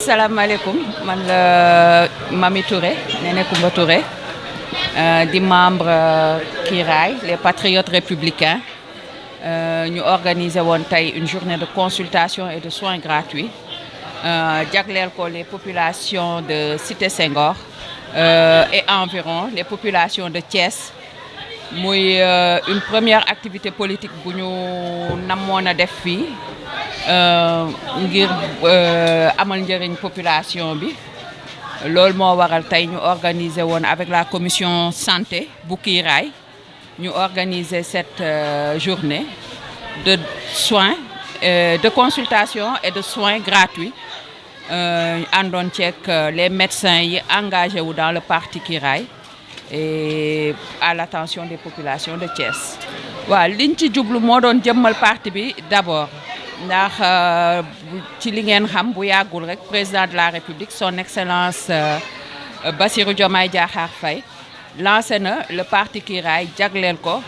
Salam alaikum, man Mami Touré, Néné Koumba Touré, des membres Kiraay, les Patriotes Républicains. Nous organisons une journée de consultation et de soins gratuits. Jagleel ko les populations de Cité Senghor et environ, les populations de Thiès. Muy une première activité politique bu ñu namoon a def fii ngir amal njëriñ population bi loolu moo waral tey ñu organiser woon avec la commission santé bu Kiraay ñu organiser cette journée de soins de consultation et de soins gratuits àndoon ceeg les médecins yi engagés wu dans le parti Kiraay et à l'attention des populations de Thiès. waaw liñ ci jublu moo doon jëmmal parti bi d'abord ndax ci li ngeen xam bu yàggul rek président de la République son excellence Bassirou Diomaye Diakhar Faye lancé na le parti Kiraay jagleel ko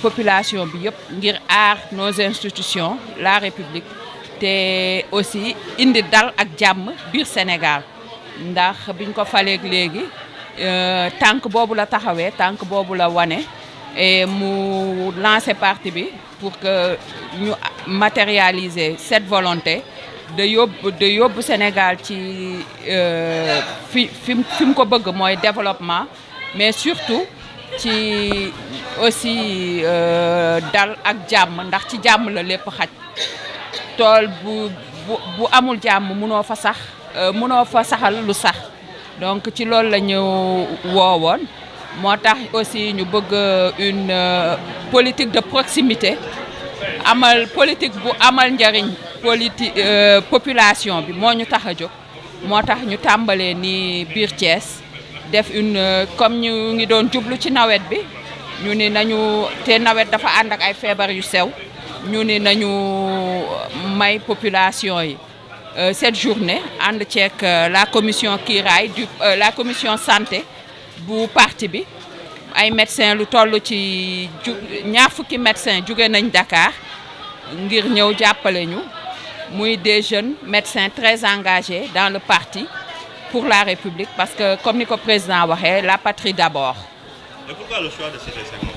population bi yëpp ngir aar nos institutions la République te aussi indi dal ak jàmm biir Sénégal ndax biñ ko faleeg léegi tànk boobu la taxawee tànk boobu la wane et mu lancer parti bi pour que ñu matérialiser cette volonté de yóbbu Sénégal ci fi mu ko bëgg mooy développement mais surtout ci aussi dal ak jàmm ndax ci jàmm la lépp xaj tool bu amul jàmm munoo fa saxal lu sax donc ci loolu la ñu woowoon moo tax aussi ñu bëgg une politique de proximité politique bu amal njariñ population bi moo ñu tax a jóg moo tax ñu tàmbalee ni biir Thiès def une comme ñu ngi doon jublu ci nawet bi ñu ni nañu te nawet dafa ànd ak ay feebar yu sew ñu ni nañu may population yi cette journée ànd ceeg la commission Kiraay la commission santé bu parti bi ay médecins lu toll ci ñaar fukki médecins jóge nañ Dakar ngir ñëw jàppale ñu muy des jeunes médecins très engagés dans le parti pour la République parce que comme ni ko président waxee la patrie d'abord. Et pourquoi le choix de Cité Senghor?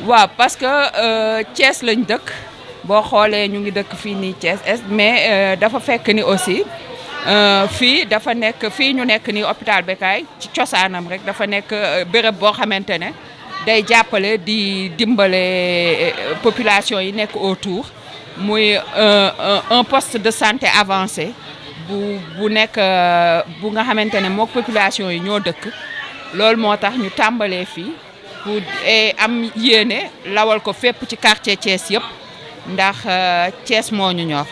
waaw parce que Thiès lañ dëkk. boo xoolee ñu ngi dëkk fii nii Thiès Est mais dafa fekk ni aussi fii dafa nekk fii ñu nekk ni hôpital Bécaye ci cosaanam rek dafa nekk béréb boo xamante ne day jàppale di dimbale population yi nekk autour muy un poste de santé avancé bu nekk bu nga xamante ne mook population yi ñoo dëkk loolu moo tax ñu tàmbalee fii pour am yéene lawal ko fépp ci quartier Thiès yëpp ndax Thiès moo ñu ñor.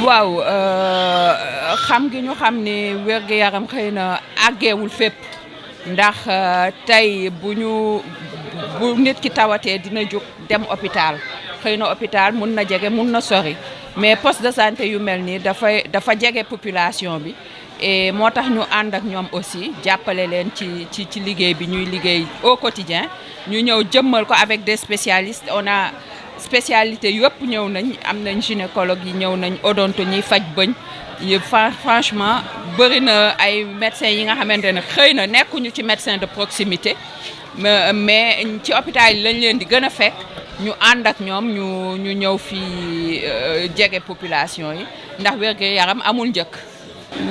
waaw xam gi ñu xam ni wér-gu-yaram xëy na àggeewul fépp ndax tey bu nit ki tawatee dina jóg dem hôpital xëy na hôpital mun na jege mun na sori mais poste de santé yu mel nii dafa jege population bi et moo tax ñu ànd ak ñoom aussi jàppale leen ci liggéey bi ñuy liggéey au quotidien ñu ñëw jëmmal ko avec des spécialistes on a spécialité yëpp ñëw nañ am nañ gynécologue yi ñëw nañ odonto ñiy faj bëñ yi franchement bëri na ay médecins yi nga xamante ne xëy na nekkuñu ci médecin de proximité mais ci hôpital yi lañ leen di gën a fekk ñu ànd ak ñoom ñu ñëw fii jege population yi ndax wér-gu-yaram amul njëkk.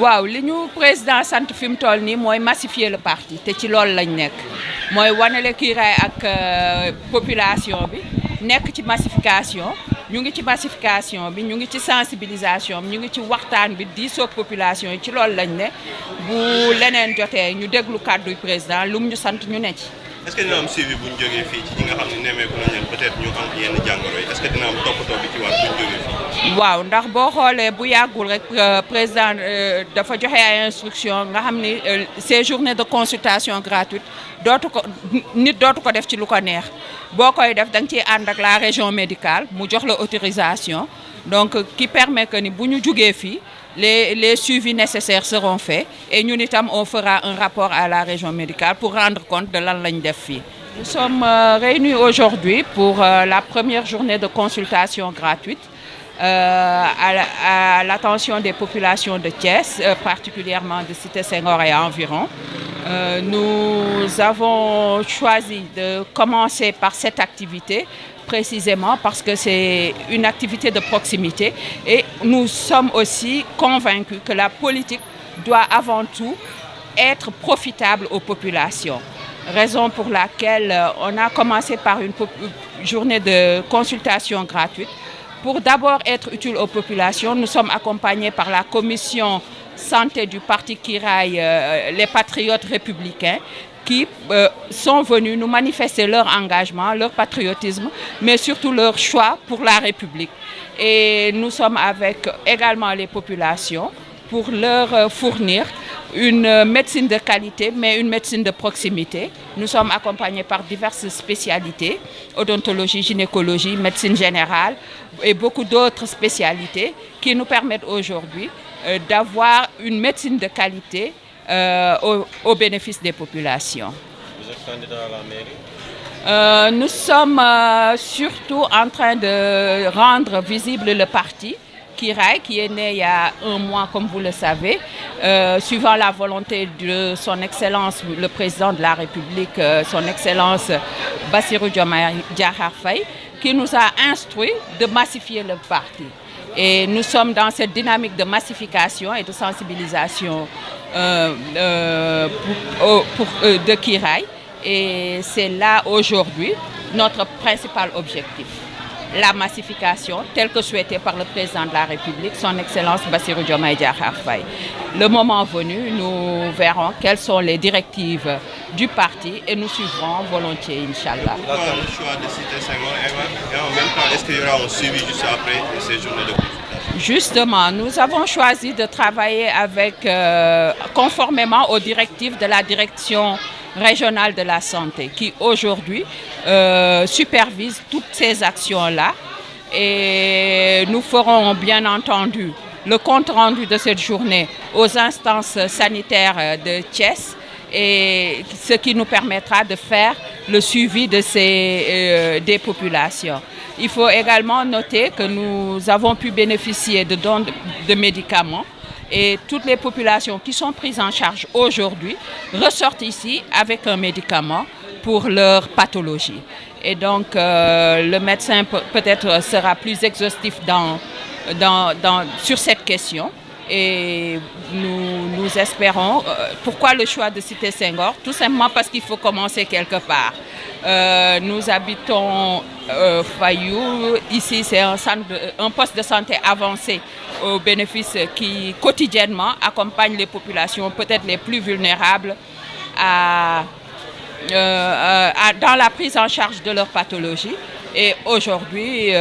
waaw li ñu président sant fi mu toll nii mooy massifier le parti te ci loolu lañ nekk mooy wanale Kiraay ak population bi. nekk ci massification ñu ngi ci massification bi ñu ngi ci sensibilisation bi ñu ngi ci waxtaan bi diisoog population yi ci loolu lañ ne bu leneen jotee ñu déglu kàdduy président lu mu ñu sant ñu ne ci. est-ce que dina am suivi bu ñu jógee fii ci ñi nga xam ne nemmeeku nañ leen peut-être ñu am yenn jàngoro yi est-ce que dina am toppatoo bi ci war bu ñu jógee fii. waaw ndax boo xoolee bu yàggul rek président dafa joxe ay instructions nga xam ni ces journées de consultation gratuite nit dootu ko def ci lu ko neex boo koy def da nga ciy ànd ak la région médicale mu jox la autorisation donc qui permet que ni bu ñu jugee fii les suivis nécessaires seront faits et ñun itam on fera un rapport à la région médicale pour rendre compte de lan lañ def fii. Nous sommes réunis aujourd'hui pour la première journée de consultation gratuite à l'attention des populations de Thiès, particulièrement de Cité Senghor et environ. Nous avons choisi de commencer par cette activité précisément parce que c'est une activité de proximité et nous sommes aussi convaincus que la politique doit avant tout être profitable aux populations. Raison pour laquelle on a commencé par une journée de consultation gratuite. Pour d'abord être utile aux populations, nous sommes accompagnés par la commission santé du parti Kiraay, les patriotes républicains, qui sont venus nous manifester leur engagement, leur patriotisme, mais surtout leur choix pour la République. Et nous sommes avec également les populations pour leur fournir une médecine de qualité, mais une médecine de proximité. Nous sommes accompagnés par diverses spécialités, odontologie, gynécologie, médecine générale et beaucoup d'autres spécialités qui nous permettent aujourd'hui d'avoir une médecine de qualité au bénéfice des populations. Vous êtes candidat à la mairie? Nous sommes surtout en train de rendre visible le parti Kiraay, qui est né il y a un mois, comme vous le savez, suivant la volonté de son Excellence, le Président de la République, son Excellence Bassirou Diomaye Diakhar Faye, qui nous a instruit de massifier le parti. Et nous sommes dans cette dynamique de massification et de sensibilisation de Kiraay. Et c'est là aujourd'hui notre principal objectif. La massification telle que souhaitée par le Président de la République, son Excellence Bassirou Diomaye Diakhar Faye. Le moment venu, nous verrons quelles sont les directives du parti et nous suivrons volontiers, Inch'Allah. Pourquoi le choix de Cité Senghor et en même temps, est-ce qu'il y aura un suivi juste après ces journées de consultation? Justement, nous avons choisi de travailler conformément aux directives de la direction régionale de la santé qui aujourd'hui supervise toutes ces actions-là et nous ferons bien entendu le compte rendu de cette journée aux instances sanitaires de Thiès et ce qui nous permettra de faire le suivi des populations. Il faut également noter que nous avons pu bénéficier de dons de médicaments et toutes les populations qui sont prises en charge aujourd'hui ressortent ici avec un médicament pour leur pathologie. Et donc le médecin peut-être sera plus exhaustif sur cette question. Et nous espérons. Pourquoi le choix de Cité Senghor? Tout simplement parce qu'il faut commencer quelque part. Nous habitons Fayou. Ici, c'est un poste de santé avancé au bénéfice qui quotidiennement accompagne les populations peut-être les plus vulnérables dans la prise en charge de leur pathologie. Et aujourd'hui,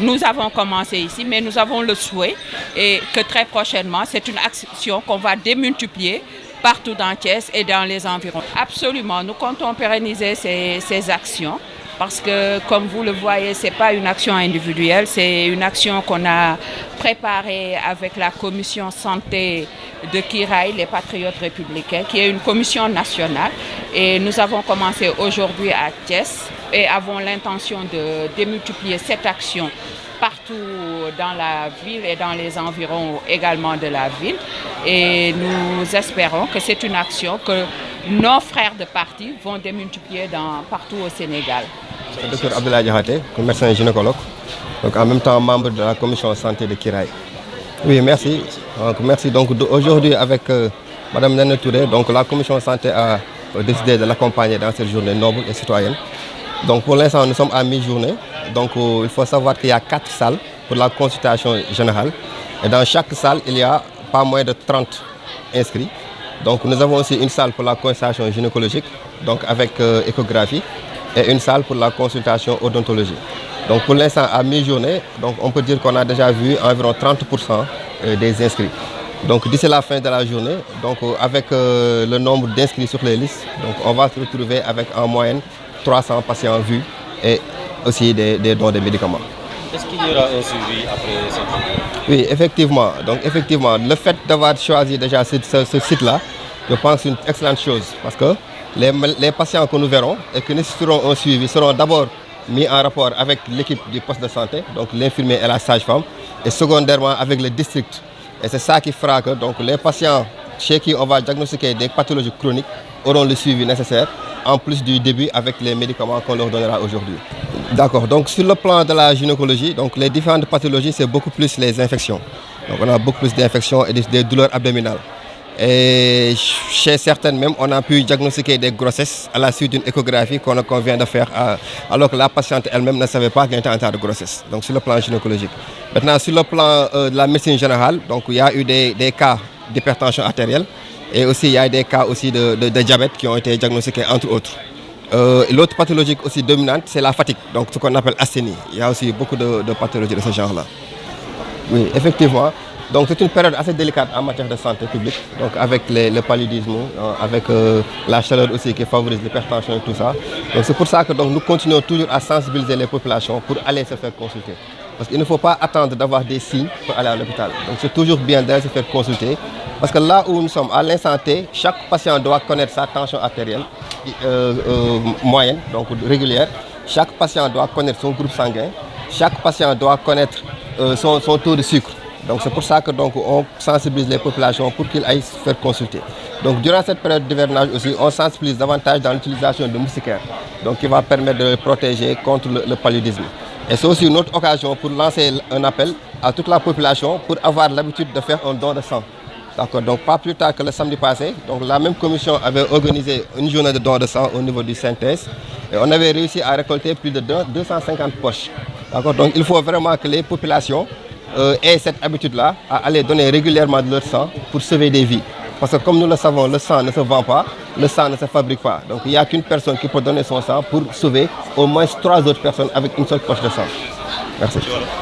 nous avons commencé ici, mais nous avons le souhait et que très prochainement, c'est une action qu'on va démultiplier partout dans Thiès et dans les environs. Absolument, nous comptons pérenniser ces actions parce que, comme vous le voyez, ce n'est pas une action individuelle, c'est une action qu'on a préparée avec la commission santé de Kiraay, les patriotes républicains, qui est une commission nationale. Et nous avons commencé aujourd'hui à Thiès et avons l'intention de démultiplier cette action partout dans la ville et dans les environs également de la ville. Et nous espérons que c'est une action que nos frères de parti vont démultiplier partout au Sénégal. Le docteur Abdoulaye Diakhaté, médecin gynécologue, donc en même temps membre de la commission santé de Kiraay. Oui, merci. Donc, merci. Donc aujourd'hui avec Madame Néné Touré, donc la commission santé a décidé de l'accompagner dans cette journée noble et citoyenne. Donc pour l'instant, nous sommes à mi-journée. Donc il faut savoir qu'il y a 4 salles pour la consultation générale. Et dans chaque salle, il y a pas moins de 30 inscrits. Donc nous avons aussi une salle pour la consultation gynécologique, donc avec échographie, et une salle pour la consultation odontologie. Donc pour l'instant, à mi-journée, donc on peut dire qu'on a déjà vu environ 30% des inscrits. Donc d'ici la fin de la journée, donc avec le nombre d'inscrits sur les listes, donc on va se retrouver avec en moyenne 300 patients vus et aussi des dons de médicaments. Est-ce qu'il y aura un suivi après cette journée? Oui, effectivement. Donc effectivement, le fait d'avoir choisi déjà ce site-là, je pense que c'est une excellente chose parce que les patients que nous verrons et qui nécessiteront un suivi seront d'abord mis en rapport avec l'équipe du poste de santé, donc l'infirmier et la sage-femme, et secondairement avec le district. Et c'est ça qui fera que donc, les patients chez qui on va diagnostiquer des pathologies chroniques auront le suivi nécessaire, en plus du début avec les médicaments qu'on leur donnera aujourd'hui. D'accord, donc sur le plan de la gynécologie, donc les différentes pathologies, c'est beaucoup plus les infections. Donc on a beaucoup plus d'infections et des douleurs abdominales. Et chez certaines même, on a pu diagnostiquer des grossesses à la suite d'une échographie qu'on vient de faire, alors que la patiente elle-même ne savait pas qu'elle était en état de grossesse, donc sur le plan gynécologique. Maintenant, sur le plan de la médecine générale, donc, il y a eu des cas d'hypertension artérielle et aussi il y a des cas aussi de diabète qui ont été diagnostiqués, entre autres. L'autre pathologie aussi dominante, c'est la fatigue, donc ce qu'on appelle asthénie. Il y a aussi beaucoup de pathologies de ce genre-là. Oui, effectivement. Donc c'est une période assez délicate en matière de santé publique, donc avec le paludisme, avec la chaleur aussi qui favorise l'hypertension et tout ça. Donc c'est pour ça que donc, nous continuons toujours à sensibiliser les populations pour aller se faire consulter. Parce qu'il ne faut pas attendre d'avoir des signes pour aller à l'hôpital. Donc c'est toujours bien d'aller se faire consulter. Parce que là où nous sommes, à l'instant T, chaque patient doit connaître sa tension artérielle moyenne, donc régulière. Chaque patient doit connaître son groupe sanguin. Chaque patient doit connaître son taux de sucre. Donc c'est pour ça que donc, on sensibilise les populations pour qu'ils aillent se faire consulter. Donc durant cette période d'hivernage aussi, on sensibilise davantage dans l'utilisation de moustiquaires, donc qui va permettre de protéger contre le paludisme. Et c'est aussi une autre occasion pour lancer un appel à toute la population pour avoir l'habitude de faire un don de sang. D'accord, donc pas plus tard que le samedi passé, donc la même commission avait organisé une journée de don de sang au niveau du synthèse et on avait réussi à récolter plus de 250 poches. D'accord, donc il faut vraiment que les populations aient cette habitude-là à aller donner régulièrement de leur sang pour sauver des vies. Parce que comme nous le savons, le sang ne se vend pas, le sang ne se fabrique pas. Donc il n'y a qu'une personne qui peut donner son sang pour sauver au moins 3 autres personnes avec une seule poche de sang. Merci.